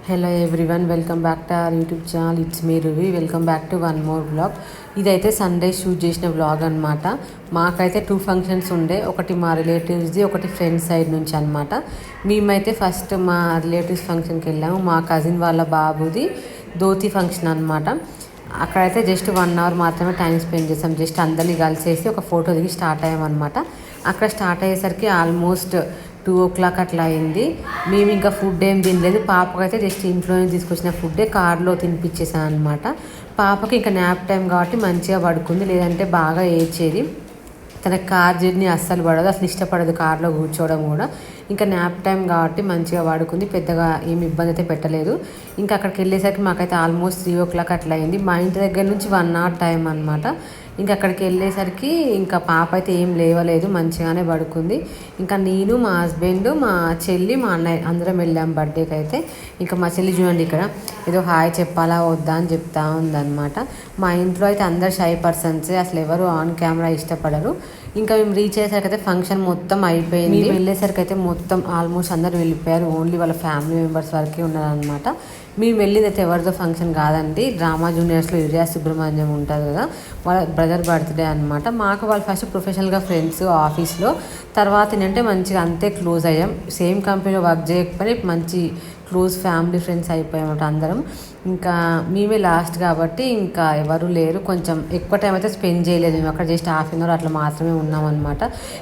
Hello everyone, welcome back to our YouTube channel. It's me Ruvi. Welcome back to one more blog. ఇదైతే Sunday shoot చేసిన blog అనమాట. మాకైతే 2 functions ఉండే, ఒకటి మా రిలేటివ్స్ది, ఒకటి ఫ్రెండ్స్ సైడ్ నుంచి అనమాట. మేమైతే ఫస్ట్ మా రిలేటివ్స్ ఫంక్షన్కి వెళ్ళాము. మా కజిన్ వాళ్ళ బాబుది ధోతి ఫంక్షన్ అనమాట. అక్కడైతే జస్ట్ 1 అవర్ మాత్రమే టైం స్పెండ్ చేసాం. జస్ట్ అందరినీ కలిసేసి ఒక ఫోటో దిగి స్టార్ట్ అయ్యామన్నమాట. అక్కడ స్టార్ట్ అయ్యేసరికి ఆల్మోస్ట్ 2 o'clock అట్లా అయింది. మేము ఇంకా ఫుడ్ ఏం తినలేదు. పాపకైతే జస్ట్ ఇంట్లోనే తీసుకొచ్చిన ఫుడ్డే కార్లో తినిపించేసాను అనమాట. పాపకి ఇంకా న్యాప్ టైం కాబట్టి మంచిగా పడుకుంది, లేదంటే బాగా ఏడ్చేది. తనకి కార్ జర్నీ అస్సలు పడదు, అసలు ఇష్టపడదు కార్లో కూర్చోవడం కూడా. ఇంకా న్యాప్ టైం కాబట్టి మంచిగా పడుకుంది, పెద్దగా ఏమి ఇబ్బంది అయితే పెట్టలేదు. ఇంకా అక్కడికి వెళ్ళేసరికి మాకైతే ఆల్మోస్ట్ 3 o'clock అట్లా అయింది. మా ఇంటి దగ్గర నుంచి 1 hour టైం అనమాట. ఇంకా అక్కడికి వెళ్ళేసరికి ఇంకా పాప అయితే ఏం లేవలేదు, మంచిగానే పడుకుంది. ఇంకా నేను, మా హస్బెండ్, మా చెల్లి, మా అన్నయ్య అందరం వెళ్ళాం బర్త్డేకి అయితే. ఇంకా మా చెల్లి చూడండి ఇక్కడ ఏదో హాయ్ చెప్పాలా వద్దా అని చెప్తా ఉందన్నమాట. మా ఇంట్లో అయితే అందరు షై పర్సన్సే, అసలు ఎవరు ఆన్ కెమెరా ఇష్టపడరు. ఇంకా మేము రీచ్ అయ్యేసరికి అయితే ఫంక్షన్ మొత్తం అయిపోయింది. మేము వెళ్ళేసరికి అయితే మొత్తం ఆల్మోస్ట్ అందరు వెళ్ళిపోయారు. ఓన్లీ వాళ్ళ ఫ్యామిలీ మెంబర్స్ వరకే ఉన్నారనమాట. మేము వెళ్ళేది అయితే ఎవరిదో ఫంక్షన్ కాదండి, డ్రామా జూనియర్స్లో ఇరియా సుబ్రహ్మణ్యం ఉంటుంది కదా, వాళ్ళ బ్రదర్ బర్త్డే అనమాట. మాకు వాళ్ళు ఫస్ట్ ప్రొఫెషనల్గా ఫ్రెండ్స్ ఆఫీస్లో, తర్వాత ఏంటంటే మంచిగా అంతే క్లోజ్ అయ్యాం. సేమ్ కంపెనీలో వర్క్ చేయకపోయి మంచి క్లోజ్ ఫ్యామిలీ ఫ్రెండ్స్ అయిపోయామన్నమాట అందరం. ఇంకా మేమే లాస్ట్ కాబట్టి ఇంకా ఎవరు లేరు. కొంచెం ఎక్కువ టైం అయితే స్పెండ్ చేయలేదు మేము అక్కడ, జస్ట్ ½ an hour అట్లా మాత్రమే ఉన్నామన్నమాట.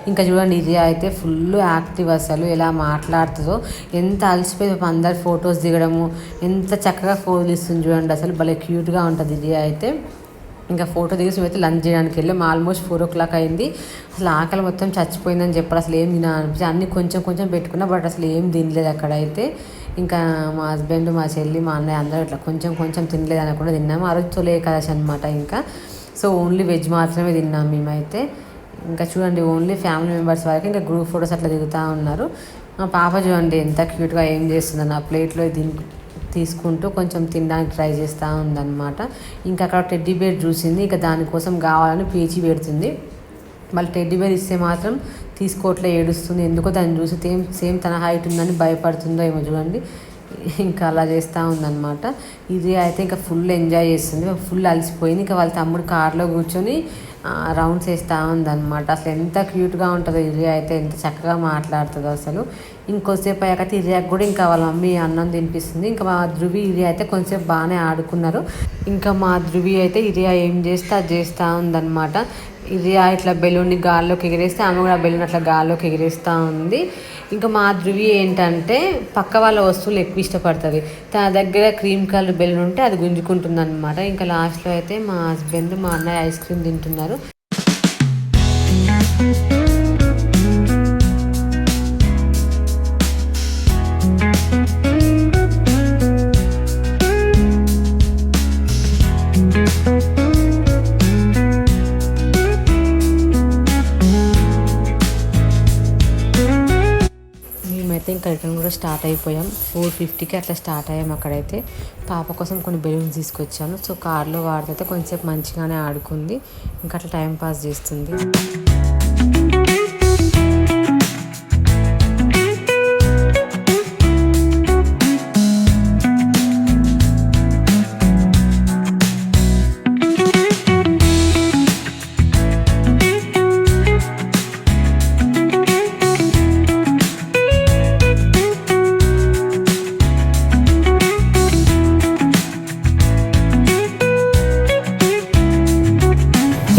ఇంకా చూడండి ఇరియా అయితే ఫుల్ యాక్టివ్, అసలు ఎలా మాట్లాడుతుందో, ఎంత అలసిపోయి అందరు ఫొటోస్ దిగడము, ఎంత చక్కగా ఫోటోలు ఇస్తుంది చూడండి, అసలు భలే క్యూట్గా ఉంటుంది ఇరియా అయితే. ఇంకా ఫోటో దిగేసి మేమైతే లంచ్ చేయడానికి వెళ్ళాం. ఆల్మోస్ట్ 4 o'clock అయింది. అసలు ఆకలి మొత్తం చచ్చిపోయిందని చెప్పారు. అసలు ఏం తినాలనిపించి అన్నీ కొంచెం కొంచెం పెట్టుకున్నా, బట్ అసలు ఏం తినలేదు అక్కడైతే. ఇంకా మా హస్బెండ్, మా చెల్లి, మా అన్నయ్య అందరూ ఇట్లా కొంచెం కొంచెం తినలేదు అనకుండా తిన్నాము. ఆ రోజు తొలి ఏకాదశి అనమాట. ఇంకా సో ఓన్లీ వెజ్ మాత్రమే తిన్నాం మేమైతే. ఇంకా చూడండి ఓన్లీ ఫ్యామిలీ మెంబర్స్ వరకు ఇంకా గ్రూప్ ఫొటోస్ అట్లా దిగుతూ ఉన్నారు. మా పాప చూడండి ఎంత క్యూట్గా ఏం చేస్తుందని ఆ ప్లేట్లో తీసుకుంటూ కొంచెం తినడానికి ట్రై చేస్తూ ఉందన్నమాట. ఇంకా అక్కడ టెడ్డీ బేర్ చూసింది, ఇంకా దానికోసం కావాలని పేచి పెడుతుంది. మళ్ళీ టెడ్డీ బేర్ ఇస్తే మాత్రం తీసుకోవట్లే, ఏడుస్తుంది. ఎందుకో దాన్ని చూసి సేమ్ తన హైట్ ఉందని భయపడుతుందో ఏమో చూడండి. ఇంకా అలా చేస్తూ ఉందన్నమాట. ఇది అయితే ఇంకా ఫుల్ ఎంజాయ్ చేస్తుంది, ఫుల్ అలసిపోయింది. ఇంకా వాళ్ళ తమ్ముడు కార్లో కూర్చొని రౌండ్స్ వేస్తూ ఉందన్నమాట. అసలు ఎంత క్యూట్గా ఉంటుందో ఇరియా అయితే, ఎంత చక్కగా మాట్లాడుతుందో అసలు. ఇంకోసేపు అయ్యాకైతే ఇరియాకి కూడా ఇంకా వాళ్ళ మమ్మీ అన్నం తినిపిస్తుంది. ఇంకా మా ధృవి ఇరియా అయితే కొంచెంసేపు బాగానే ఆడుకున్నారు. ఇంకా మా ధృవి అయితే ఇరియా ఏం చేస్తే అది చేస్తూ ఉందన్నమాట. ఇరియా ఇట్లా బెలూన్ని గాల్లోకి ఎగిరేస్తే ఆమె కూడా బెలూన్ అట్లా గాల్లోకి ఎగిరేస్తూ ఉంది. ఇంకా మా ధృవి ఏంటంటే పక్క వాళ్ళ వస్తువులు ఎక్కువ ఇష్టపడుతుంది. తన దగ్గర క్రీమ్ కలర్ బెలూన్ ఉంటే అది గుంజుకుంటుంది అనమాట. ఇంకా లాస్ట్లో అయితే మా హస్బెండ్, మా అన్నయ్య ఐస్ క్రీమ్ తింటున్నారు. మేమైతే ఇంకా రిటర్న్ కూడా స్టార్ట్ అయిపోయాం. 4:50కి అట్లా స్టార్ట్ అయ్యాం. అక్కడైతే పాప కోసం కొన్ని బెలూన్స్ తీసుకొచ్చాను. సో కార్లో వాడితే కొంచెంసేపు మంచిగానే ఆడుకుంది, ఇంకా అట్లా టైం పాస్ చేస్తుంది.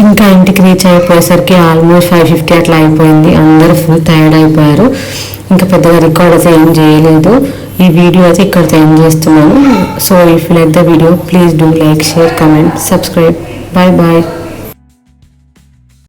ఇంకా ఇంటికి రీచ్ అయిపోయేసరికి ఆల్మోస్ట్ 5:50 అట్లా అయిపోయింది. అందరూ ఫుల్ టైర్డ్ అయిపోయారు. ఇంకా పెద్దగా రికార్డ్ అయితే ఏం చేయలేదు. ఈ వీడియో అయితే ఇక్కడితో ఎండ్ చేస్తున్నాను. So if you like the video please do like, share, comment, subscribe. Bye bye.